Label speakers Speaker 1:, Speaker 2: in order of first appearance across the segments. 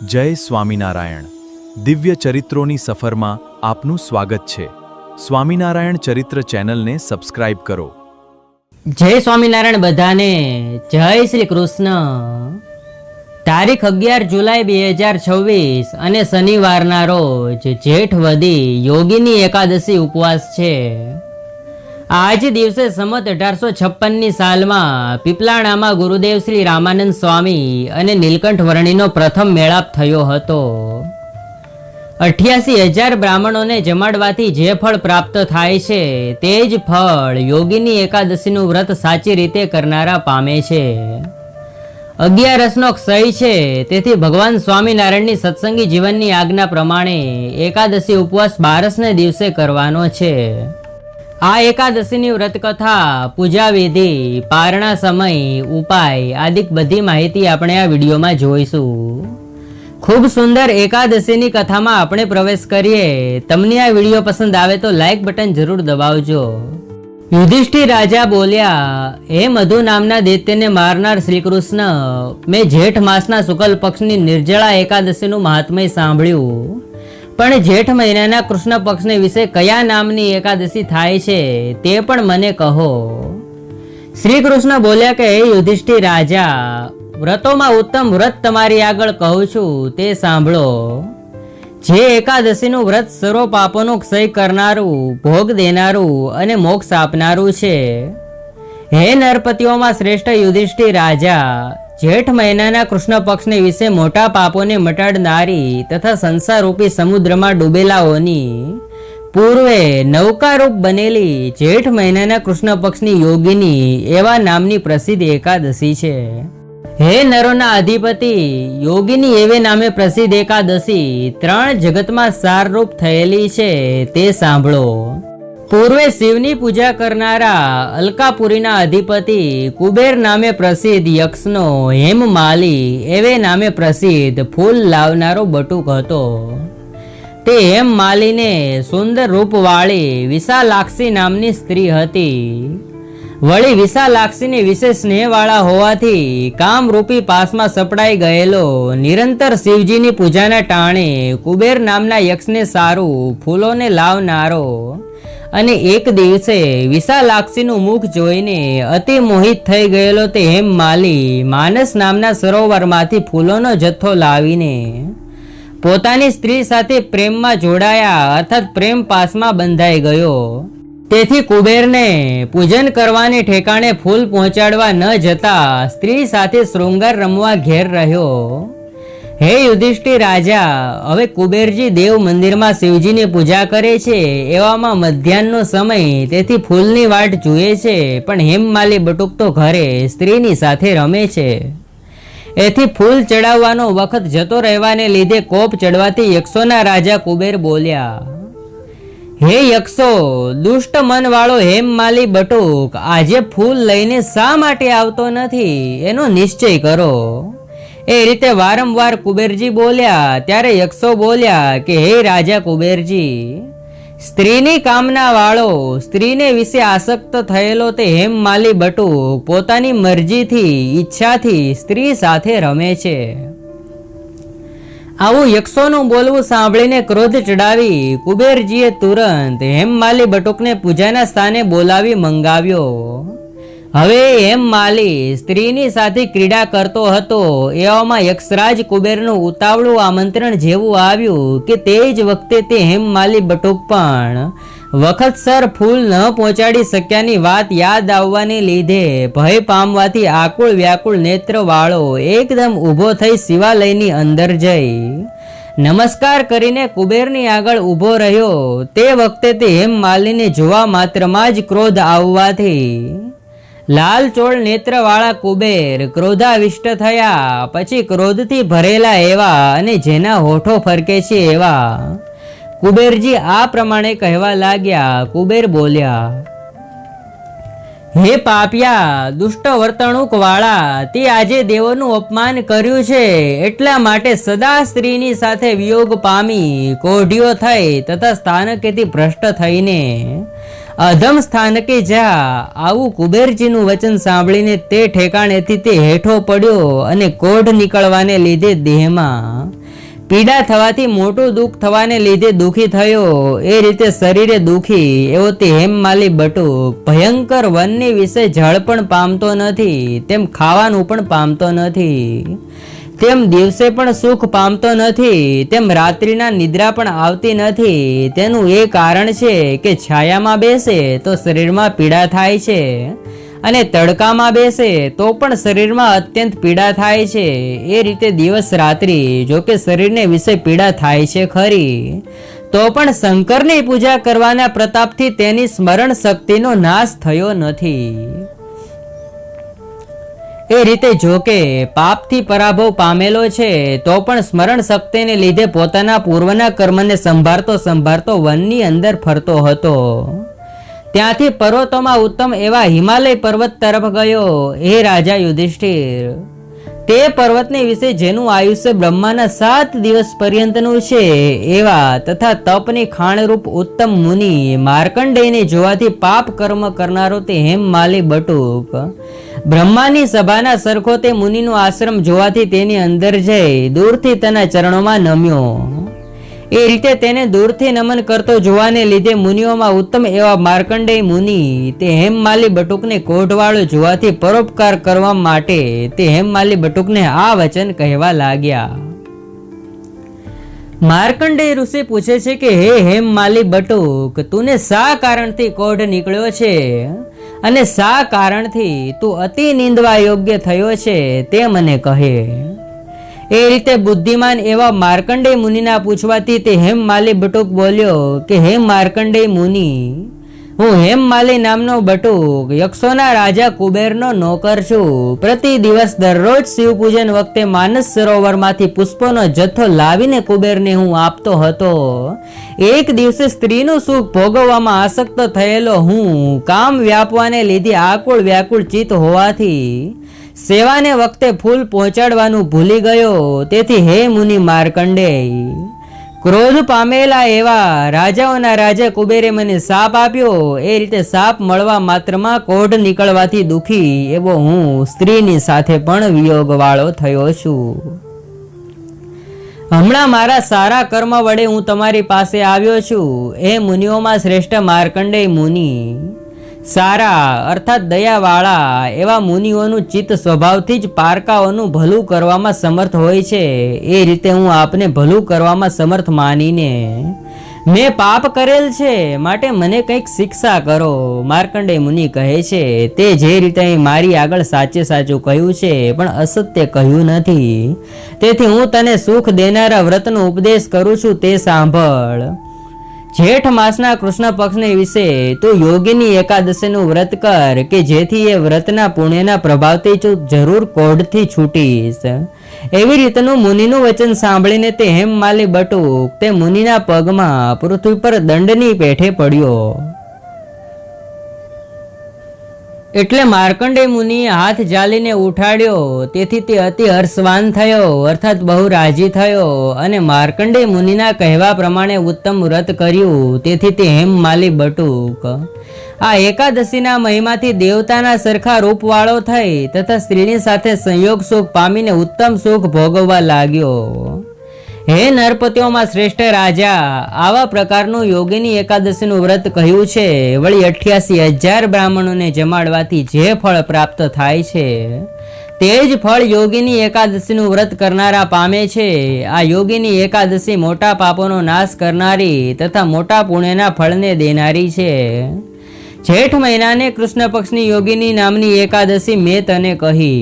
Speaker 1: જય સ્વામિનારાયણ. દિવ્ય ચરિત્રોની સફરમાં આપનું સ્વાગત છે. સ્વામિનારાયણ ચરિત્ર ચેનલને સબસ્ક્રાઇબ કરો.
Speaker 2: જય સ્વામિનારાયણ બધાને. જય શ્રી કૃષ્ણ. તારીખ 11 જુલાઈ 2026 અને શનિવારના રોજ જેઠ વદી યોગીની એકાદશી ઉપવાસ છે. આજ દિવસે સંમત 1856ની સાલમાં પીપલાણામાં ગુરુદેવ શ્રી રામાનંદ સ્વામી અને નીલકંઠ વર્ણીનો પ્રથમ મેળાપ થયો હતો. 88,000 બ્રાહ્મણોને જમાડવાથી જે ફળ પ્રાપ્ત થાય છે તે જ ફળ યોગીની એકાદશીનું વ્રત સાચી રીતે કરનારા પામે છે. 11રસનો ક્ષય છે, તેથી ભગવાન સ્વામિનારાયણની સત્સંગી જીવનની આજ્ઞા પ્રમાણે એકાદશી ઉપવાસ 12ને દિવસે કરવાનો છે. આ એકાદશીની વ્રતકથા, પૂજા વિધિ, પારણા સમય, ઉપાય આદિ બધી માહિતી આપણે આ વિડીયોમાં જોઈશું. ખૂબ સુંદર એકાદશીની કથામાં આપણે પ્રવેશ કરીએ. તમને આ વિડીયો પસંદ આવે તો લાઈક બટન જરૂર દબાવજો. યુધિષ્ઠિર રાજા બોલ્યા, હે મધુ નામના દૈત્યને મારનાર શ્રી કૃષ્ણ, મેં જેઠ માસના શુક્લ પક્ષની નિર્જળા એકાદશીનું મહાત્મ્ય સાંભળ્યું, પણ જેઠ મહિનાના કૃષ્ણ પક્ષને વિશે કયા નામની એકાદશી થાય છે તે પણ મને કહો. શ્રી કૃષ્ણ બોલ્યા કે હે યુધિષ્ઠિર રાજા, વ્રતોમાં ઉત્તમ વ્રત તમારી આગળ કહું છું તે સાંભળો. જે એકાદશીનું વ્રત સર્વ પાપોનો ક્ષય કરનારું, ભોગ દેનારું અને મોક્ષ આપનારું છે. હે નરપતિઓમાં શ્રેષ્ઠ યુધિષ્ઠિર રાજા, જેઠ મહિનાના કૃષ્ણ પક્ષને વિશે મોટા પાપોને મટાડનારી તથા સંસારરૂપી સમુદ્રમાં ડૂબેલાઓની પૂર્વે નૌકારૂપ બનેલી જેઠ મહિનાના કૃષ્ણ પક્ષની યોગીની એવા નામની પ્રસિદ્ધ એકાદશી છે. હે નરોના અધિપતિ, યોગીની એવે નામે પ્રસિદ્ધ એકાદશી 3 જગતમાં સારરૂપ થયેલી છે તે સાંભળો. પૂર્વે શિવની પૂજા કરનારા અલકાપુરીના અધિપતિ કુબેર નામે પ્રસિદ્ધ યક્ષનો હેમમાલી એવે નામે પ્રસિદ્ધ ફૂલ લાવનારો બટુક હતો. તે હેમમાલીને સુંદર રૂપવાળી વિશાલાક્ષી નામની સ્ત્રી હતી. વળી વિશાલાક્ષીને વિશેષ સ્નેહવાળા હોવાથી કામરૂપી પાસમાં સપડાઈ ગયેલો નિરંતર શિવજીની પૂજાના ટાણે કુબેર નામના યક્ષને સારું ફૂલોને લાવનારો અને એક દિવસે વિશાલાક્ષીનું મુખ જોઈને અતિ મોહિત થઈ ગયેલો તે હેમમાલી માનસ નામના સરોવરમાંથી ફૂલોનો જથ્થો લાવીને પોતાની સ્ત્રી સાથે પ્રેમમાં જોડાયા, અર્થાત પ્રેમ પાસમાં બંધાઈ ગયો. તેથી કુબેરને પૂજન કરવાને ઠેકાણે ફૂલ પહોંચાડવા ન જતા સ્ત્રી સાથે શૃંગાર રમવા ઘેર રહ્યો. હે યુધિષ્ઠિર રાજા, હવે કુબેરજી દેવ મંદિરમાં શિવજીની પૂજા કરે છે. એવામાં મધ્યાહનનો સમય, તેથી ફૂલની વાટ જુએ છે, પણ હેમમાલી બટુક તો ઘરે સ્ત્રીની સાથે રમે છે. એથી ફૂલ ચડાવવાનો વખત જતો રહેવાને લીધે કોપ ચડવાથી યક્ષોના રાજા કુબેર બોલ્યા, હે યક્ષો, દુષ્ટ મન વાળો હેમમાલી બટુક આજે ફૂલ લઈને શા માટે આવતો નથી એનો નિશ્ચય કરો. એ રીતે વારંવાર કુબેરજી બોલ્યા. ત્યારે યક્ષો બોલ્યા કે હે રાજા કુબેરજી, સ્ત્રીની કામના વાળો, સ્ત્રીને વિશે આસક્ત થયેલો તે હેમમાલી બટુક પોતાની મરજીથી, ઈચ્છાથી સ્ત્રી સાથે રમે છે. આવું યક્ષોનું બોલવું સાંભળીને ક્રોધ ચડાવી કુબેરજીએ તુરંત હેમમાલી બટુકને પૂજાના સ્થાને બોલાવી મંગાવ્યો. હવે હેમમાલી સ્ત્રીની સાથે ક્રીડા કરતો હતો. એવામાં યક્ષરાજ કુબેરનું ઉતાવળું આમંત્રણ જેવું આવ્યું કે તે જ વખતે તે હેમમાલી બટુક પણ વખતસર ફૂલ ન પહોંચાડી શક્યાની વાત યાદ આવવાને લીધે ભય પામવાથી આકુળ વ્યાકુળ નેત્ર વાળો એકદમ ઊભો થઈ શિવાલયની અંદર જઈ નમસ્કાર કરીને કુબેરની આગળ ઊભો રહ્યો. તે વખતે તે હેમમાલીને જોવા માત્રમાં જ ક્રોધ આવવાથી લાલ ચોળ નેત્રવાળા કુબેર ક્રોધાવિષ્ટ થયા. પછી ક્રોધથી ભરેલા એવા અને જેના હોઠો ફરકે છે એવા કુબેરજી આ પ્રમાણે કહેવા લાગ્યા. કુબેર બોલ્યા, હે પાપિયા, દુષ્ટ વર્તણૂક વાળા, તે આજે દેવોનું અપમાન કર્યું છે, એટલા માટે સદા સ્ત્રીની સાથે વિયોગ પામી કોઢિયો થઈ તથા સ્થાનકેથી ભ્રષ્ટ થઈને અધમ સ્થાનકે જા. આવું કુબેરજીનું વચન સાંભળીને તે ઠેકાણેથી તે હેઠો પડ્યો અને કોઢ નીકળવાને લીધે દેહમાં પીડા થવાથી મોટું દુઃખ થવાને લીધે દુઃખી થયો, એ રીતે શરીરે દુઃખી એવો તે હેમમાલી બટુક ભયંકર વનની વિશે જળ પણ પામતો નથી, તેમ ખાવાનું પણ પામતો નથી, તેમ દિવસે પણ સુખ પામતો નથી, તેમ રાત્રિના નિદ્રા પણ આવતી નથી. તેનું એ કારણ છે કે છાયામાં બેસે તો શરીરમાં પીડા થાય છે અને તડકામાં બેસે તો પણ શરીરમાં અત્યંત પીડા થાય છે. એ રીતે દિવસ રાત્રિ જોકે શરીરને વિશે પીડા થાય છે ખરી, તો પણ શંકરની પૂજા કરવાના પ્રતાપથી તેની સ્મરણ શક્તિનો નાશ થયો નથી. એ રીતે જોકે પાપથી પરાભવ પામેલો છે તો પણ સ્મરણ શક્તિને લીધે પોતાના પૂર્વના કર્મને સંભાળતો વનની અંદર ફરતો હતો. ત્યાંથી પર્વતોમાં ઉત્તમ એવા હિમાલય પર્વત તરફ ગયો. હે રાજા યુધિષ્ઠિર, તે પર્વતની વિશે જેનું આયુષ્ય બ્રહ્માના 7 દિવસ પર્યંતનું છે એવા તથા તપની ખાણરૂપ ઉત્તમ મુનિ માર્કંડેયને જોવાથી પાપ કર્મ કરનારો તે હેમમાલી બટુક બ્રહ્માની સભાના સરખો તે મુનિનો આશ્રમ જોવાથી તેની અંદર જઈ દૂરથી તેના ચરણોમાં નમ્યો. એ રીતે તેને દૂરથી નમન કરતો જોવાને લીધે મુનિઓમાં ઉત્તમ એવા માર્કંડેય મુનિ તે હેમમાલી બટુકને કોઢવાળો જોવાથી પરોપકાર કરવા માટે તે હેમમાલી બટુકને આ વચન કહેવા લાગ્યા. માર્કંડેય ઋષિ પૂછે છે કે હે હેમમાલી બટુક, તુને શા કારણથી કોઢ નીકળ્યો છે અને શા કારણથી તું અતિ નિંદવા યોગ્ય થયો છે તે મને કહે. એ રીતે બુદ્ધિમાન એવા માર્કંડેય મુનિના પૂછવાથી તે હેમમાલી બટુક બોલ્યો કે હે માર્કંડેય મુનિ, હું હેમમાલી નામનો બટુક યક્ષોના રાજા કુબેરનો નોકર છું. પ્રતિ દિવસ દરરોજ શિવ પૂજન વખતે માનસ સરોવરમાંથી પુષ્પોનો જથ્થો લાવીને કુબેરને હું આપતો હતો. એક દિવસે સ્ત્રીનું સુખ ભોગવવામાં આસક્ત થયેલો હું કામ વ્યાપવાને લીધે આકુળ વ્યાકુળ ચિત્ત હોવાથી સેવાને વખતે ફૂલ પહોંચાડવાનું ભૂલી ગયો. તેથી હે મુનિ માર્કંડેય, ક્રોધ પામેલા એવા રાજાઓના રાજા કુબેરે મને શાપ આપ્યો. એ રીતે શાપ મળવા માત્રમાં કોઢ નીકળવાથી દુઃખી એવો હું સ્ત્રીની સાથે પણ વિયોગવાળો થયો છું. હમણાં મારા સારા કર્મ વડે હું તમારી પાસે આવ્યો છું. એ મુનિઓમાં શ્રેષ્ઠ માર્કંડેય મુનિ, સારા અર્થાત દયાવાળા એવા મુનિઓનું ચિત્ત સ્વભાવથી જ પારકાઓનું ભલું કરવામાં સમર્થ હોય છે. એ રીતે હું આપને ભલું કરવામાં સમર્થ માનીને મેં પાપ કરેલ છે માટે મને કંઈક શિક્ષા કરો. માર્કંડેય મુનિ કહે છે, તે જે રીતે મારી આગળ સાચે સાચું કહ્યું છે પણ અસત્ય કહ્યું નથી, તેથી હું તને સુખ દેનારા વ્રતનો ઉપદેશ કરું છું તે સાંભળ. જેઠ માસના કૃષ્ણ પક્ષને વિશે તું યોગીની એકાદશીનું વ્રત કર કે જેથી એ વ્રતના પુણ્યના પ્રભાવથી તું જરૂર કોઢથી છૂટીશ. એવી રીતનું મુનિનું વચન સાંભળીને તે હેમમાલી બટુક તે મુનિના પગમાં પૃથ્વી પર દંડની પેઠે પડ્યો. એટલે માર્કંડેય મુનિએ હાથ ઝાલીને ઉઠાડ્યો. તેથી તે અતિ હર્ષવાન થયો અર્થાત બહુ રાજી થયો અને માર્કંડેય મુનિના કહેવા પ્રમાણે ઉત્તમ વ્રત કર્યું. તેથી તે હેમમાલી બટુક આ એકાદશીના મહિમાથી દેવતાના સરખા રૂપવાળો થઈ તથા સ્ત્રીની સાથે સંયોગ સુખ પામીને ઉત્તમ સુખ ભોગવવા લાગ્યો. હે નરપતિઓમાં શ્રેષ્ઠ રાજા, આવા પ્રકારનું યોગીની એકાદશીનું વ્રત કહ્યું છે. વળી 88,000 બ્રાહ્મણોને જમાડવાથી જે ફળ પ્રાપ્ત થાય છે તે જ ફળ યોગીની એકાદશીનું વ્રત કરનારા પામે છે. આ યોગીની એકાદશી મોટા પાપોનો નાશ કરનારી તથા મોટા પુણ્યના ફળને દેનારી છે. જેઠ મહિનાને કૃષ્ણ પક્ષની યોગીની નામની એકાદશી મેં તને કહી.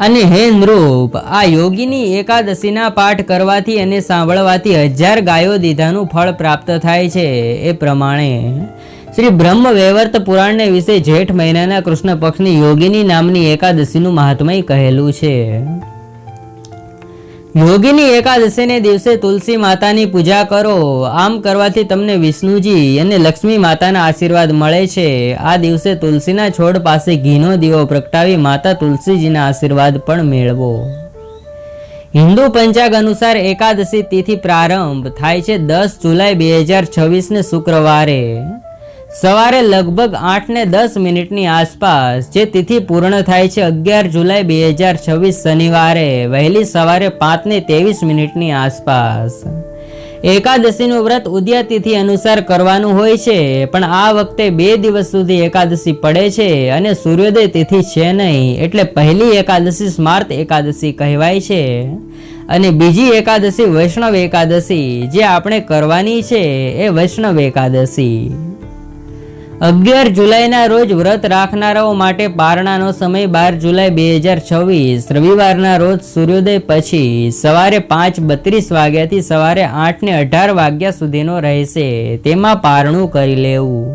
Speaker 2: અને હે નૃપ, આ યોગીની એકાદશીના પાઠ કરવાથી અને સાંભળવાથી 1000 ગાયો દીધાનું ફળ પ્રાપ્ત થાય છે. એ પ્રમાણે શ્રી બ્રહ્મ વૈવર્ત પુરાણને વિશે જેઠ મહિનાના કૃષ્ણ પક્ષની યોગીની નામની એકાદશીનું મહાત્મય કહેલું છે. યોગીની એકાદશીને દિવસે તુલસી માતાની પૂજા કરો. આમ કરવાથી તમને વિષ્ણુજી અને લક્ષ્મી માતાના આશીર્વાદ મળે છે. આ દિવસે તુલસીના છોડ પાસે ઘીનો દીવો પ્રગટાવી માતા તુલસીજીના આશીર્વાદ પણ મેળવો. હિન્દુ પંચાંગ અનુસાર એકાદશી તિથિ પ્રારંભ થાય છે 10 જુલાઈ 2026 ને શુક્રવારે સવારે લગભગ 8:10 આસપાસ જે તિથિ પૂર્ણ થાય છે 11 જુલાઈ 2026 શનિવારે વહેલી સવારે 5:23 આસપાસ. એકાદશીનું વ્રત ઉદયા તિથિ અનુસાર કરવાનું હોય છે, પણ આ વખતે 2 દિવસ સુધી એકાદશી પડે છે અને સૂર્યોદય તિથિ છે નહીં, એટલે પહેલી એકાદશી સ્માર્ત એકાદશી કહેવાય છે અને બીજી એકાદશી વૈષ્ણવ એકાદશી જે આપણે કરવાની છે એ વૈષ્ણવ એકાદશી. 11 જુલાઈના રોજ વ્રત રાખનારાઓ માટે પારણાનો સમય 12 જુલાઈ 2026 રવિવારના રોજ સૂર્યોદય પછી સવારે 5:32 વાગ્યાથી સવારે 8:18 વાગ્યા સુધીનો રહેશે. તેમાં પારણું કરી લેવું.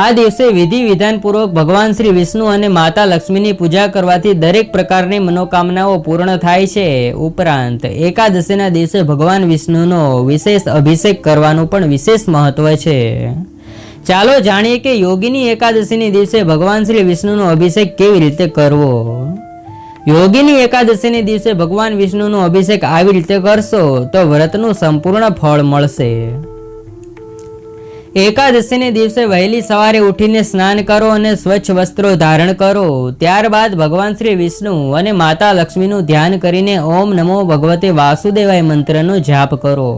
Speaker 2: આ દિવસે વિધિ વિધાનપૂર્વક ભગવાન શ્રી વિષ્ણુ અને માતા લક્ષ્મીની પૂજા કરવાથી દરેક પ્રકારની મનોકામનાઓ પૂર્ણ થાય છે. ઉપરાંત એકાદશીના દિવસે ભગવાન વિષ્ણુનો વિશેષ અભિષેક કરવાનું પણ વિશેષ મહત્વ છે. ચાલો જાણીએ કે યોગીની એકાદશીની દિવસે ભગવાન શ્રી વિષ્ણુનો અભિષેક કેવી રીતે કરવો. યોગીની એકાદશીની દિવસે ભગવાન વિષ્ણુનો અભિષેક આવી રીતે કરશો તો વ્રતનું સંપૂર્ણ ફળ મળશે. એકાદશીને દિવસે વહેલી સવારે ઉઠીને સ્નાન કરો અને સ્વચ્છ વસ્ત્રો ધારણ કરો. ત્યારબાદ ભગવાન શ્રી વિષ્ણુ અને માતા લક્ષ્મીનું ધ્યાન કરીને ઓમ નમો ભગવતે વાસુદેવાય મંત્રનો જાપ કરો.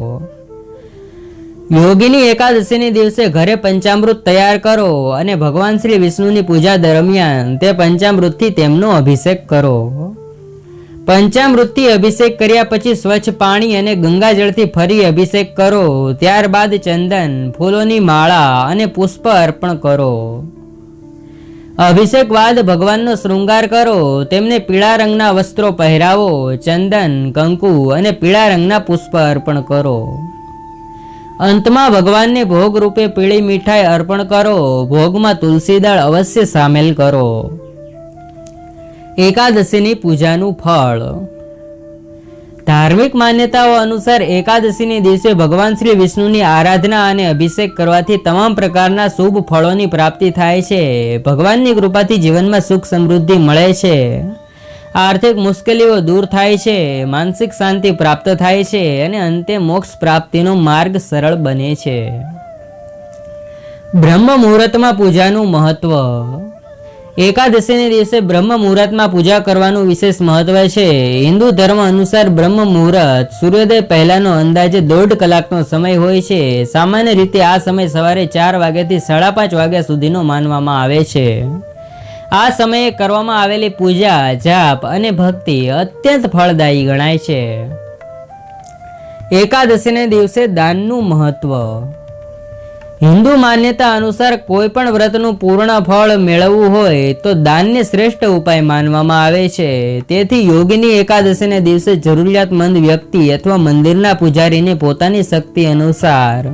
Speaker 2: યોગીની એકાદશીને દિવસે ઘરે પંચામૃત તૈયાર કરો અને ભગવાન શ્રી વિષ્ણુની પૂજા દરમિયાન તે પંચામૃતથી તેમનો અભિષેક કરો. પંચામૃતથી અભિષેક કર્યા પછી સ્વચ્છ પાણી અને ગંગાજળથી ફરી અભિષેક કરો. ત્યારબાદ ચંદન, ફૂલોની માળા અને પુષ્પ અર્પણ કરો. અભિષેક બાદ ભગવાનનો શૃંગાર કરો. તેમને પીળા રંગના વસ્ત્રો પહેરાવો. ચંદન, કંકુ અને પીળા રંગના પુષ્પ અર્પણ કરો. અંતમાં ભગવાનને ભોગ રૂપે પીળી મીઠાઈ અર્પણ કરો. ભોગમાં તુલસી દળ અવશ્ય સામેલ કરો. એકાદશીની પૂજાનું ફળ. ધાર્મિક માન્યતાઓ અનુસાર એકાદશીની દિવસે ભગવાન શ્રી વિષ્ણુની આરાધના અને અભિષેક કરવાથી તમામ પ્રકારના શુભ ફળોની પ્રાપ્તિ થાય છે. ભગવાનની કૃપાથી જીવનમાં સુખ સમૃદ્ધિ મળે છે. આર્થિક મુશ્કેલીઓ દૂર થાય છે. માનસિક શાંતિ પ્રાપ્ત થાય છે અને અંતે મોક્ષ પ્રાપ્તિનો માર્ગ સરળ બને છે. બ્રહ્મ મુહૂર્તમાં પૂજાનું મહત્વ. એકાદશીને દિવસે બ્રહ્મ મુહૂર્તમાં પૂજા કરવાનું વિશેષ મહત્વ છે. હિન્દુ ધર્મ અનુસાર બ્રહ્મ મુહૂર્ત સૂર્યોદય પહેલાનો અંદાજે 1.5 કલાકનો સમય હોય છે. સામાન્ય રીતે આ સમય સવારે 4 વાગ્યાથી 5:30 વાગ્યા સુધીનો માનવામાં આવે છે. આ સમયે કરવામાં આવેલી પૂજા, જાપ અને ભક્તિ અત્યંત ફળદાયી ગણાય છે. એકાદશીને દિવસે દાનનું મહત્વ. હિન્દુ માન્યતા અનુસાર કોઈ પણ વ્રતનું પૂર્ણ ફળ મેળવવું હોય તો દાનને શ્રેષ્ઠ ઉપાય માનવામાં આવે છે. તેથી યોગીની એકાદશીને દિવસે જરૂરિયાતમંદ વ્યક્તિ અથવા મંદિરના પૂજારીને પોતાની શક્તિ અનુસાર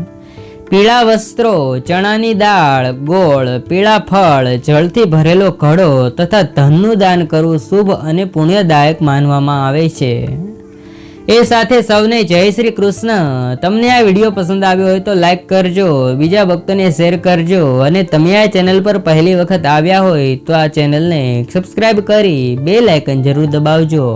Speaker 2: પીળા વસ્ત્રો, ચણાની દાળ, ગોળ, પીળા ફળ, જળથી ભરેલો ઘડો તથા ધનનું દાન કરવું શુભ અને પુણ્યદાયક માનવામાં આવે છે. એ સાથે સૌને જય શ્રી કૃષ્ણ. તમને આ વિડીયો પસંદ આવ્યો હોય તો લાઈક કરજો, બીજા ભક્તોને શેર કરજો અને તમે આ ચેનલ પર પહેલી વખત આવ્યા હોય તો આ ચેનલને સબસ્ક્રાઇબ કરી બેલ આઇકન જરૂર દબાવજો.